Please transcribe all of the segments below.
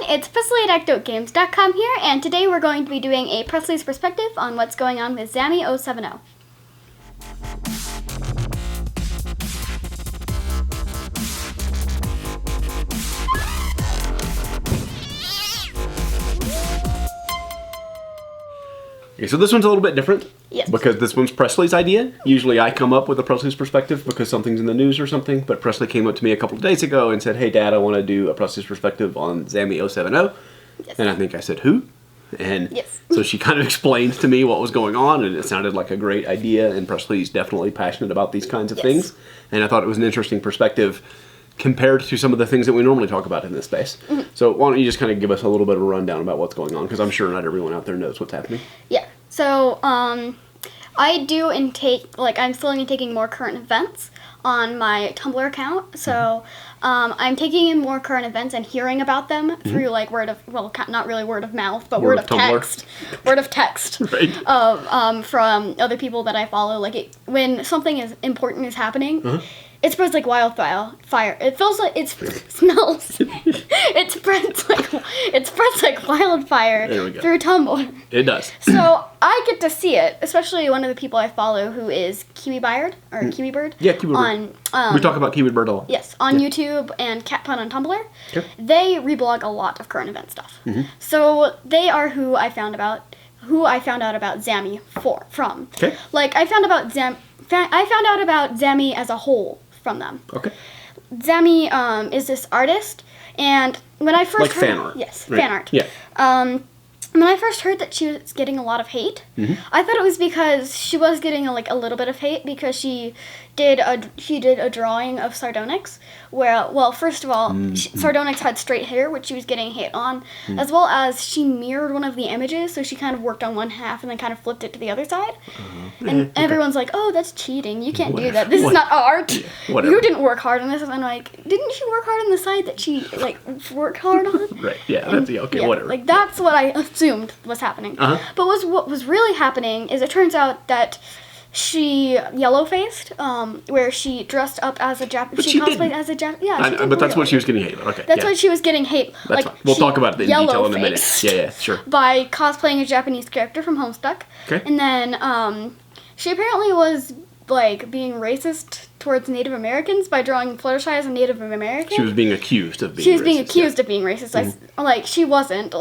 it's Presley at ActOutGames.com here, and today we're going to be doing a Presley's perspective on what's going on with Zamii070. Okay, so this one's a little bit different. Yes. Because this one's Presley's idea. Usually I come up with a Presley's perspective because something's in the news or something, but Presley came up to me a couple of days ago and said, hey Dad, I want to do a Presley's perspective on Zamii070. Yes. And I think I said, who? And yes. So she kind of explained to me what was going on, and it sounded like a great idea, and Presley's definitely passionate about these kinds of things. And I thought it was an interesting perspective compared to some of the things that we normally talk about in this space. Mm-hmm. So why don't you just kind of give us a little bit of a rundown about what's going on, because I'm sure not everyone out there knows what's happening. Yeah. So, I do I'm slowly taking more current events on my Tumblr account. So, I'm taking in more current events and hearing about them through like not really word of mouth, but word of text. Word of text. Right. From other people that I follow. Like when something important is happening, it spreads like wildfire. It feels like it smells. It spreads like wildfire through Tumblr. It does. So I get to see it, especially one of the people I follow who is KiwiBird or KiwiBird. Yeah, KiwiBird. We talk about KiwiBird a lot. Yes, on YouTube and CatPun on Tumblr. Okay. They reblog a lot of current event stuff. So they are who I found out about Zamii from. Okay. Like I found out about Zamii as a whole from them. Okay. Zamii is this artist, and when I first heard, fan art. Yes, right. fan art. Yeah. When I first heard that she was getting a lot of hate, I thought it was because she was getting a little bit of hate because she did a drawing of Sardonyx where, well, first of all, Sardonyx had straight hair, which she was getting hate on, as well as she mirrored one of the images, so she kind of worked on one half and then kind of flipped it to the other side. And everyone's like, oh, that's cheating. You can't do that. This is not art. Yeah, you didn't work hard on this. And I'm like, didn't she work hard on the side that she, worked hard on? Right, yeah, that's, whatever. That's what I assumed was happening. But what was really happening is it turns out that she yellow-faced, where she dressed up as a Japanese. She cosplayed as a Japanese. Yeah, but that's what she was getting hate about. Okay. That's what she was getting hate. That's fine. We'll talk about it in detail in a minute. Yeah, sure. By cosplaying a Japanese character from Homestuck. Okay. And then she apparently was being racist towards Native Americans by drawing Fluttershy as a Native American. She was being acced of being racist. She was being accused of being racist. She wasn't.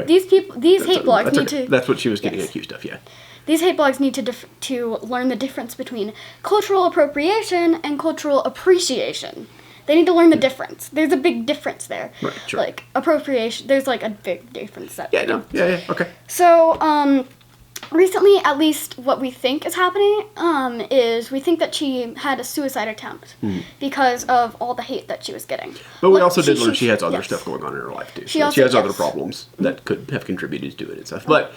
These hate blogs need to... That's what she was getting accused of, yeah. These hate blogs need to learn the difference between cultural appropriation and cultural appreciation. They need to learn the difference. There's a big difference there. Right, sure. Appropriation, there's a big difference. Okay. So, recently, at least what we think is happening, is we think that she had a suicide attempt because of all the hate that she was getting. But we also did learn she has other stuff going on in her life, too. She has other problems that could have contributed to it and stuff. But,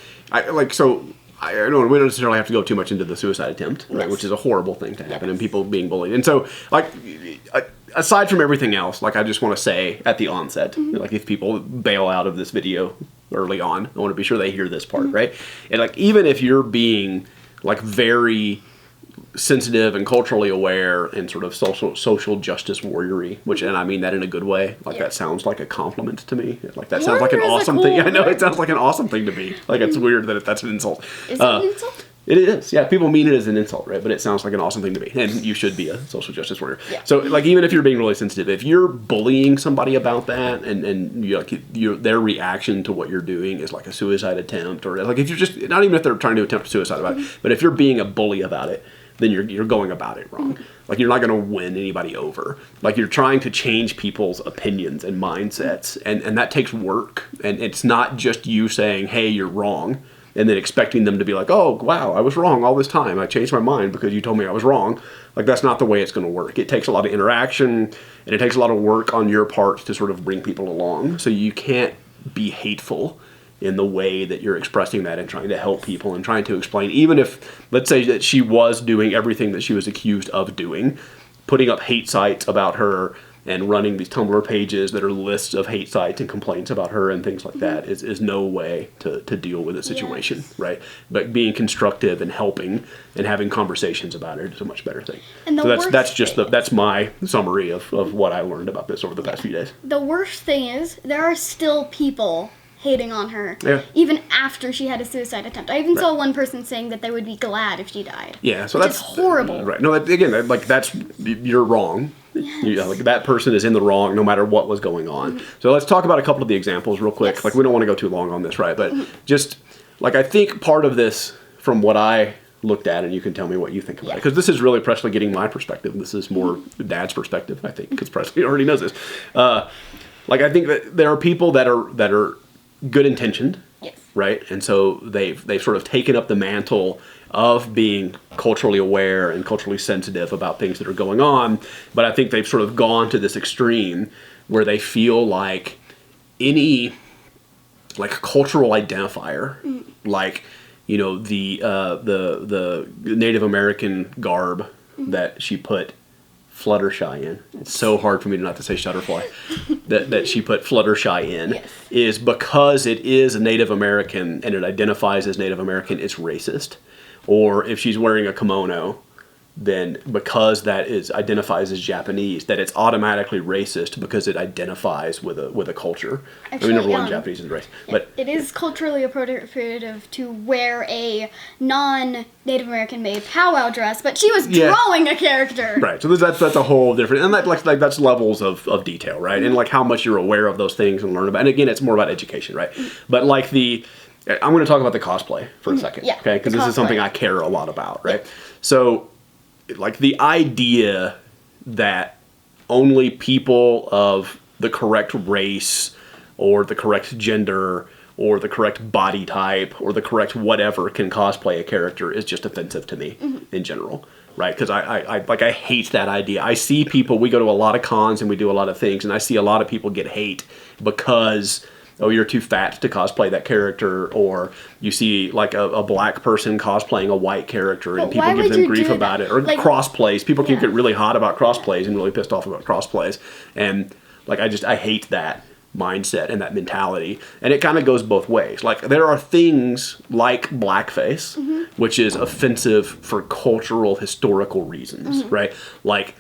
we don't necessarily have to go too much into the suicide attempt, right? Which is a horrible thing to happen, and people being bullied. And so, aside from everything else, I just want to say at the onset, if people bail out of this video early on, I want to be sure they hear this part, right? And even if you're being very sensitive and culturally aware and sort of social justice warrior-y, and I mean that in a good way. That sounds like a compliment to me. That sounds like an awesome thing. I know, it sounds like an awesome thing to me. It's weird that that's an insult. Is it an insult? It is, yeah. People mean it as an insult, right? But it sounds like an awesome thing to me. And you should be a social justice warrior. Yeah. So, even if you're being really sensitive, if you're bullying somebody about that and their reaction to what you're doing is a suicide attempt, or if you're just, not even if they're trying to attempt suicide about it, but if you're being a bully about it, then you're going about it wrong. You're not going to win anybody over. You're trying to change people's opinions and mindsets, and that takes work. And it's not just you saying, hey, you're wrong, and then expecting them to be like, oh, wow, I was wrong all this time. I changed my mind because you told me I was wrong. That's not the way it's going to work. It takes a lot of interaction, and it takes a lot of work on your part to sort of bring people along. So you can't be hateful in the way that you're expressing that and trying to help people and trying to explain. Even if, let's say that she was doing everything that she was accused of doing, putting up hate sites about her and running these Tumblr pages that are lists of hate sites and complaints about her and things like that is no way to deal with a situation, right? But being constructive and helping and having conversations about it is a much better thing. And so that's my summary of what I learned about this over the past few days. The worst thing is there are still people hating on her, even after she had a suicide attempt. I even saw one person saying that they would be glad if she died. Yeah, so that's horrible. Right. No, again, like you're wrong. Yes. Like that person is in the wrong no matter what was going on. So let's talk about a couple of the examples real quick. Yes. Like we don't want to go too long on this, right? But just like I think part of this from what I looked at, and you can tell me what you think about it, because this is really Presley getting my perspective. This is more Dad's perspective, I think, because Presley already knows this. Like I think that there are people that are good intentioned, right? And so they've sort of taken up the mantle of being culturally aware and culturally sensitive about things that are going on. But I think they've sort of gone to this extreme where they feel like any like cultural identifier, like the Native American garb that she put Fluttershy in. It's so hard for me not to say Shutterfly. that she put Fluttershy in is because it is a Native American and it identifies as Native American, it's racist. Or if she's wearing a kimono, then because that identifies as Japanese, that it's automatically racist because it identifies with a culture. Actually, number one, Japanese is race. But it is culturally appropriative to wear a non-Native American made powwow dress, but she was drawing a character. Right. So that's a whole different, and that's levels of detail, right? And like how much you're aware of those things and learn about. And again, it's more about education, right? But like I'm going to talk about the cosplay for a second, okay? Because this is something I care a lot about, right? So, like the idea that only people of the correct race or the correct gender or the correct body type or the correct whatever can cosplay a character is just offensive to me in general, right? Because I hate that idea. I see people, we go to a lot of cons and we do a lot of things, and I see a lot of people get hate because you're too fat to cosplay that character, or you see like a black person cosplaying a white character and people give them grief about it, or like, crossplays. People can get really hot about crossplays and really pissed off about crossplays, and like I hate that mindset and that mentality, and it kind of goes both ways. Like there are things like blackface, which is offensive for cultural historical reasons, right? Like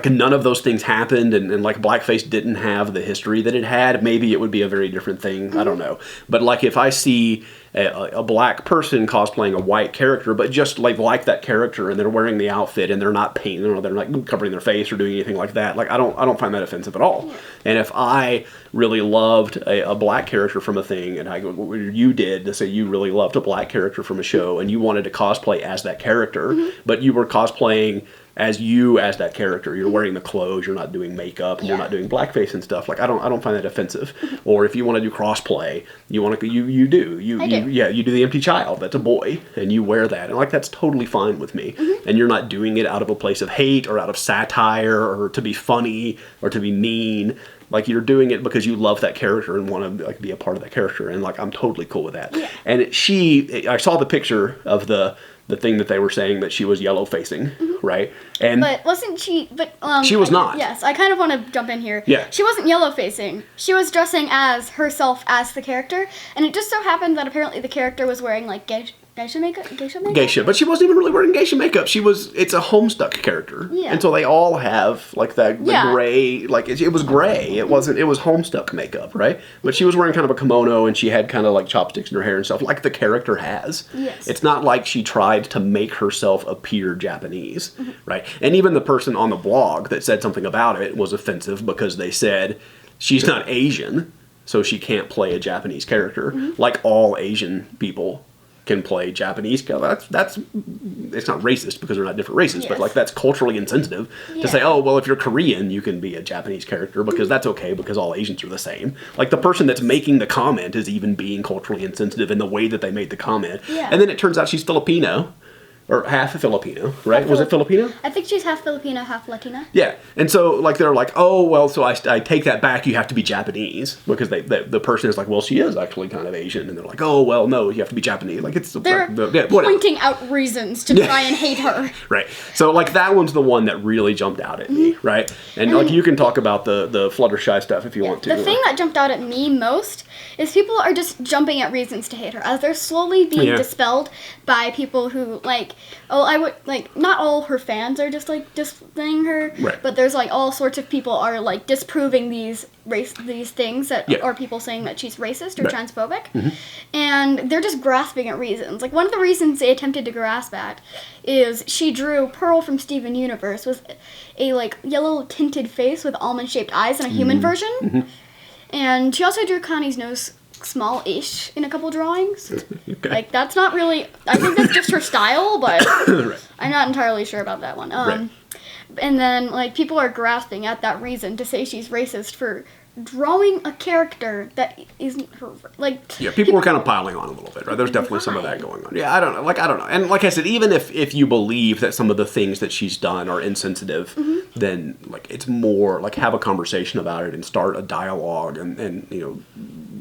none of those things happened, and like blackface didn't have the history that it had, maybe it would be a very different thing. I don't know. But like if I see a black person cosplaying a white character, but just like that character, and they're wearing the outfit and they're not painting, they're not covering their face or doing anything like that, like I don't find that offensive at all. And if I really loved a black character from a thing, and you did to say you really loved a black character from a show, and you wanted to cosplay as that character, but you were cosplaying as that character, you're wearing the clothes, you're not doing makeup, and you're not doing blackface and stuff. Like I don't find that offensive. Or if you want to do crossplay, you do the empty child. That's a boy, and you wear that, and like that's totally fine with me. And you're not doing it out of a place of hate or out of satire or to be funny or to be mean. Like you're doing it because you love that character and want to like be a part of that character, and like I'm totally cool with that. And I saw the picture of the thing that they were saying that she was yellow facing, right? But wasn't she? But she was not. Yes, I kind of want to jump in here. Yeah, she wasn't yellow facing. She was dressing as herself as the character, and it just so happened that apparently the character was wearing like geisha makeup. Geisha, but she wasn't even really wearing geisha makeup. It's a Homestuck character, and so they all have like the gray, like it was gray. It was Homestuck makeup, right? But she was wearing kind of a kimono, and she had kind of like chopsticks in her hair and stuff, like the character has. Yes, it's not like she tried to make herself appear Japanese, right? And even the person on the blog that said something about it was offensive because they said she's not Asian, so she can't play a Japanese character, like all Asian people can play Japanese. That's it's not racist because they're not different races, but like that's culturally insensitive to say, oh well, if you're Korean you can be a Japanese character because that's okay because all Asians are the same. Like the person that's making the comment is even being culturally insensitive in the way that they made the comment. And then it turns out she's Filipino, or half Filipino, right? Was it Filipino? I think she's half Filipino, half Latina. Yeah, and so like they're like, oh well, so I take that back. You have to be Japanese because the person is like, well, she is actually kind of Asian, and they're like, oh well, no, you have to be Japanese. Like they're pointing out reasons to try and hate her. Right. So like that one's the one that really jumped out at me, right? And like you can talk about the Fluttershy stuff if you want to. The thing that jumped out at me most is people are just jumping at reasons to hate her as they're slowly being dispelled by people who like. Oh, I would like not all her fans are just like displaying her, right. But there's like all sorts of people are like disproving these things that are people saying that she's racist or transphobic, and they're just grasping at reasons. Like one of the reasons they attempted to grasp at is she drew Pearl from Steven Universe with a like yellow tinted face with almond shaped eyes and a human version, and she also drew Connie's nose small-ish in a couple drawings. Okay. Like that's not really. I think that's just her style, but right. I'm not entirely sure about that one. Right. And then like people are grasping at that reason to say she's racist for drawing a character that isn't her. Like people were kind of piling on a little bit, right? There's definitely some of that going on. Yeah, I don't know. And like I said, even if you believe that some of the things that she's done are insensitive, then like it's more like have a conversation about it and start a dialogue and you know.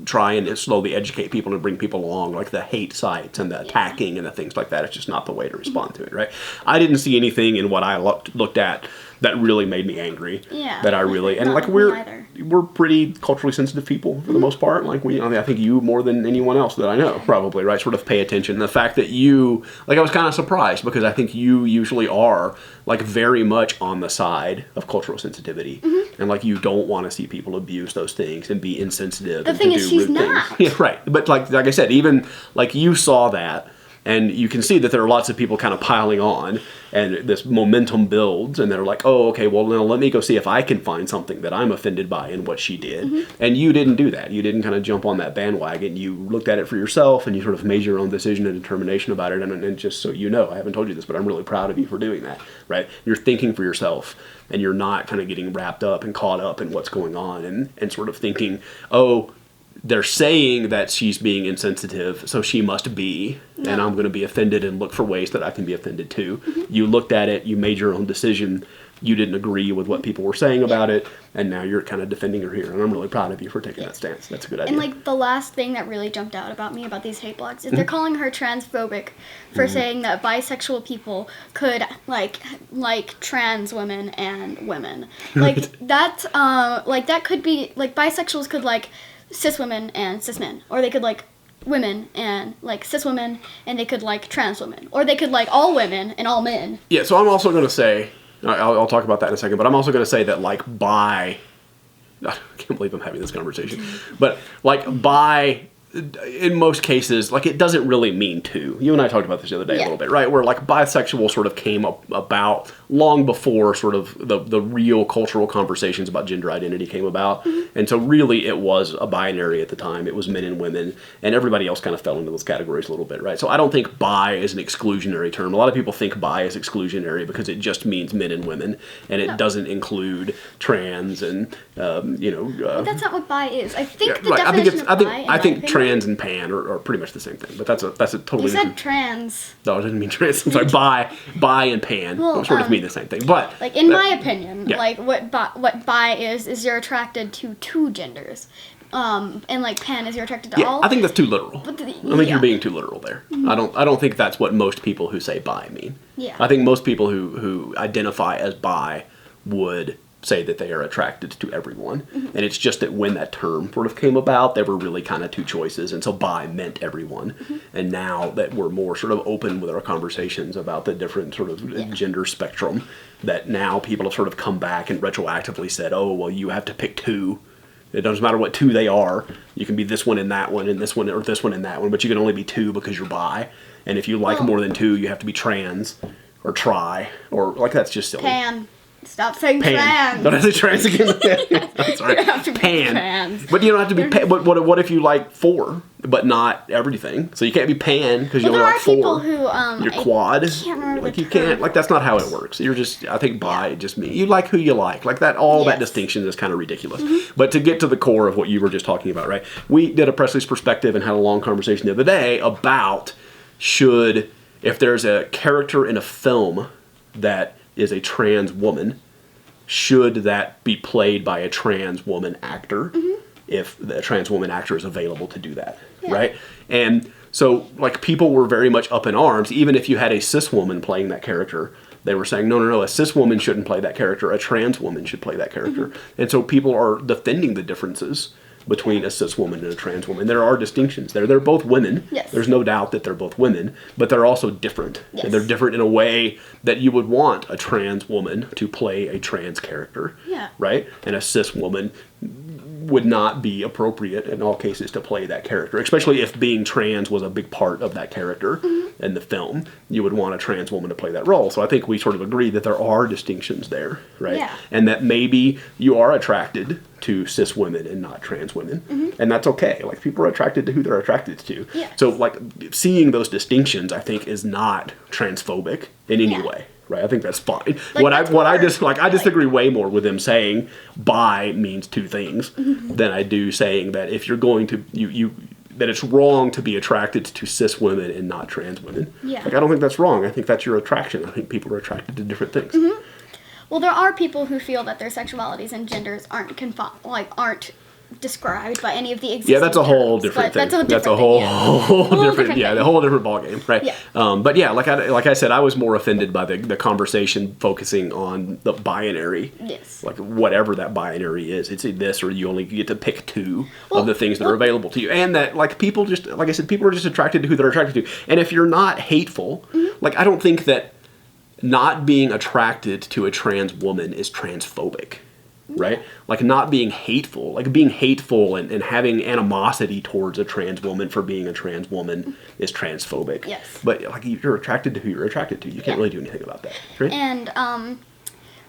Try and slowly educate people and bring people along, like the hate sites and the attacking and the things like that. It's just not the way to respond to it, right? I didn't see anything in what I looked at that really made me angry. Yeah. That I really and like we're pretty culturally sensitive people for the most part. Like I think you more than anyone else that I know probably, right? Sort of pay attention. The fact that you like I was kind of surprised because I think you usually are like very much on the side of cultural sensitivity. And like you don't want to see people abuse those things and be insensitive. The thing is she's not. Yeah, right. But like I said, even like you saw that and you can see that there are lots of people kind of piling on and this momentum builds and they're like, oh, okay, well, now let me go see if I can find something that I'm offended by in what she did. And you didn't do that. You didn't kind of jump on that bandwagon. You looked at it for yourself and you sort of made your own decision and determination about it. And just so you know, I haven't told you this, but I'm really proud of you for doing that, right? You're thinking for yourself and you're not kind of getting wrapped up and caught up in what's going on and sort of thinking, oh, they're saying that she's being insensitive, so she must be, and I'm going to be offended and look for ways that I can be offended too. You looked at it, you made your own decision, you didn't agree with what people were saying about it, and now you're kind of defending her here, and I'm really proud of you for taking that stance. That's a good idea. And like the last thing that really jumped out about me about these hate blogs is they're calling her transphobic for saying that bisexual people could like trans women and women. Like that's like that could be like bisexuals could like cis women and cis men, or they could like women and like cis women and they could like trans women, or they could like all women and all men. Yeah, so I'm also going to say, I'll talk about that in a second, but I'm also going to say that like I can't believe I'm having this conversation, but like in most cases, like it doesn't really mean two. You and I talked about this the other day a little bit, right? Where like bisexual sort of came about long before sort of the real cultural conversations about gender identity came about. And so really it was a binary at the time. It was men and women, and everybody else kind of fell into those categories a little bit, right? So I don't think bi is an exclusionary term. A lot of people think bi is exclusionary because it just means men and women, and it doesn't include trans and But that's not what bi is. I think the right. definition of bi. I think trans and pan are pretty much the same thing, but that's a totally. You said trans. No, I didn't mean trans. I'm sorry. Bi and pan sort of mean the same thing, but like in my opinion, like what bi is you're attracted to two genders, and like pan is you're attracted to all. I think that's too literal. I think you're being too literal there. I don't think that's what most people who say bi mean. Yeah. I think most people who identify as bi would say that they are attracted to everyone. And it's just that when that term sort of came about, there were really kind of two choices, and so bi meant everyone. And now that we're more sort of open with our conversations about the different sort of gender spectrum, that now people have sort of come back and retroactively said, oh, well, you have to pick two. It doesn't matter what two they are. You can be this one and that one and this one, or this one and that one, but you can only be two because you're bi. And if you like more than two, you have to be trans or tri, or like that's just silly. Pan. Stop saying pan. trans. Don't have to trans again. That's right. You have to be pan. trans. But you don't have to be pan. But what if you like four, but not everything? So you can't be pan because you only like four. There are people who you're quad. I can't remember like the you can't. Like that's not how it works. You're just. I think bi just means you like who you like. Like that. All that distinction is kind of ridiculous. But to get to the core of what you were just talking about, right? We did a Presley's Perspective and had a long conversation the other day about should if there's a character in a film that is a trans woman, should that be played by a trans woman actor if the trans woman actor is available to do that, right? And so, like, people were very much up in arms, even if you had a cis woman playing that character. They were saying, no, a cis woman shouldn't play that character. A trans woman should play that character. And so people are defending the differences between a cis woman and a trans woman. There are distinctions there. They're both women. Yes. There's no doubt that they're both women, but they're also different. Yes. And they're different in a way that you would want a trans woman to play a trans character. Yeah. Right? And a cis woman would not be appropriate in all cases to play that character, especially if being trans was a big part of that character in the film. You would want a trans woman to play that role. So I think we sort of agree that there are distinctions there, right? Yeah. And that maybe you are attracted to cis women and not trans women, and that's okay. Like, people are attracted to who they're attracted to. Yes. So, like, seeing those distinctions, I think, is not transphobic in any way. Right, I think that's fine. Like, I disagree way more with them saying bi means two things than I do saying that if you're going to that it's wrong to be attracted to cis women and not trans women. Yeah. Like, I don't think that's wrong. I think that's your attraction. I think people are attracted to different things. Well, there are people who feel that their sexualities and genders aren't described by any of the existing That's a whole terms, different thing. That's a whole different the whole different ballgame, right? Yeah. But yeah, like I said, I was more offended by the conversation focusing on the binary. Yes. Like, whatever that binary is, it's this or you only get to pick two of the things that are available to you, and that, like, people just, like I said, people are just attracted to who they're attracted to, and if you're not hateful, like, I don't think that not being attracted to a trans woman is transphobic. Right? Like, not being hateful. Like, being hateful and having animosity towards a trans woman for being a trans woman is transphobic. Yes. But, like, you're attracted to who you're attracted to. You can't really do anything about that. Right? And,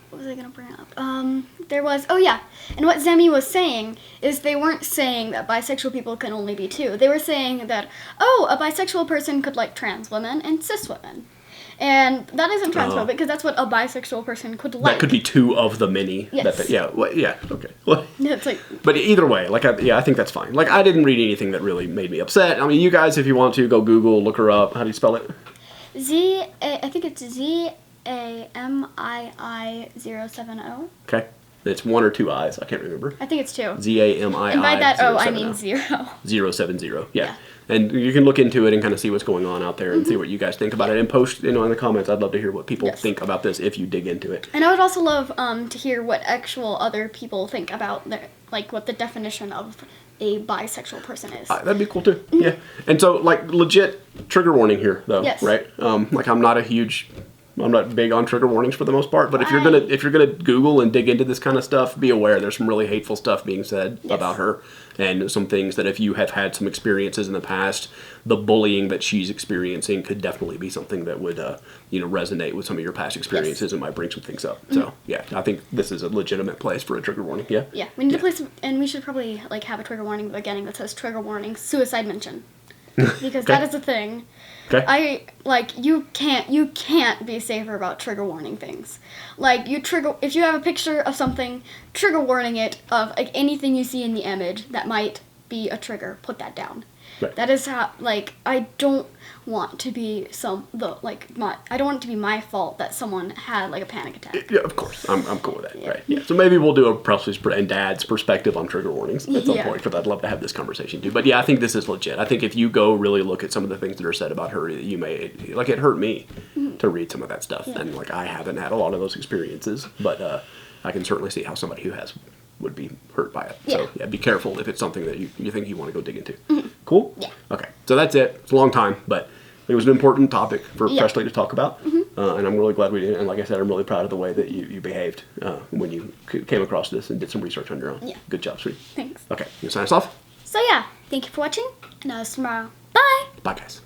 what was I going to bring up? And what Zamii was saying is they weren't saying that bisexual people can only be two. They were saying that, a bisexual person could like trans women and cis women. And that isn't transphobic because that's what a bisexual person could like. That could be two of the many. Yes. Okay. Well, It's like, but either way, like, I think that's fine. Like, I didn't read anything that really made me upset. I mean, you guys, if you want to, go Google, look her up. How do you spell it? I think it's Zamii070. Okay. It's one or two I's. I can't remember. I think it's two. Zamii. And by that I mean 0. 070. Yeah. And you can look into it and kind of see what's going on out there and see what you guys think about it, and post, in the comments. I'd love to hear what people think about this if you dig into it. And I would also love to hear what actual other people think about what the definition of a bisexual person is. That'd be cool too. Yeah. And so, like, legit trigger warning here, though. Yes. Right? Like, I'm not big on trigger warnings for the most part, but if you're gonna Google and dig into this kind of stuff, be aware there's some really hateful stuff being said about her, and some things that if you have had some experiences in the past, the bullying that she's experiencing could definitely be something that would resonate with some of your past experiences and might bring some things up. So I think this is a legitimate place for a trigger warning. Yeah. Yeah, we need to place, and we should probably have a trigger warning at the beginning that says trigger warning suicide mention. Because that is a thing. Okay. You can't be safer about trigger warning things. Like, if you have a picture of something, trigger warning it of anything you see in the image that might be a trigger, put that down. Right. That is how, I don't want to be I don't want it to be my fault that someone had a panic attack. Yeah, of course. I'm cool with that. Yeah. Right. Yeah. So maybe we'll do a Presley's and Dad's perspective on trigger warnings at some point, because I'd love to have this conversation too. But yeah, I think this is legit. I think if you go really look at some of the things that are said about her, you may, it hurt me to read some of that stuff. Yeah. And I haven't had a lot of those experiences, but I can certainly see how somebody who has would be hurt by it. Yeah. So yeah, be careful if it's something that you think you want to go dig into. Mm-hmm. Cool? Yeah. Okay. So that's it. It's a long time, but it was an important topic for Presley to talk about. And I'm really glad we did. And like I said, I'm really proud of the way that you behaved when you came across this and did some research on your own. Yeah. Good job, sweetie. Thanks. Okay. You sign us off? So yeah, thank you for watching, and I'll see you tomorrow. Bye! Bye, guys.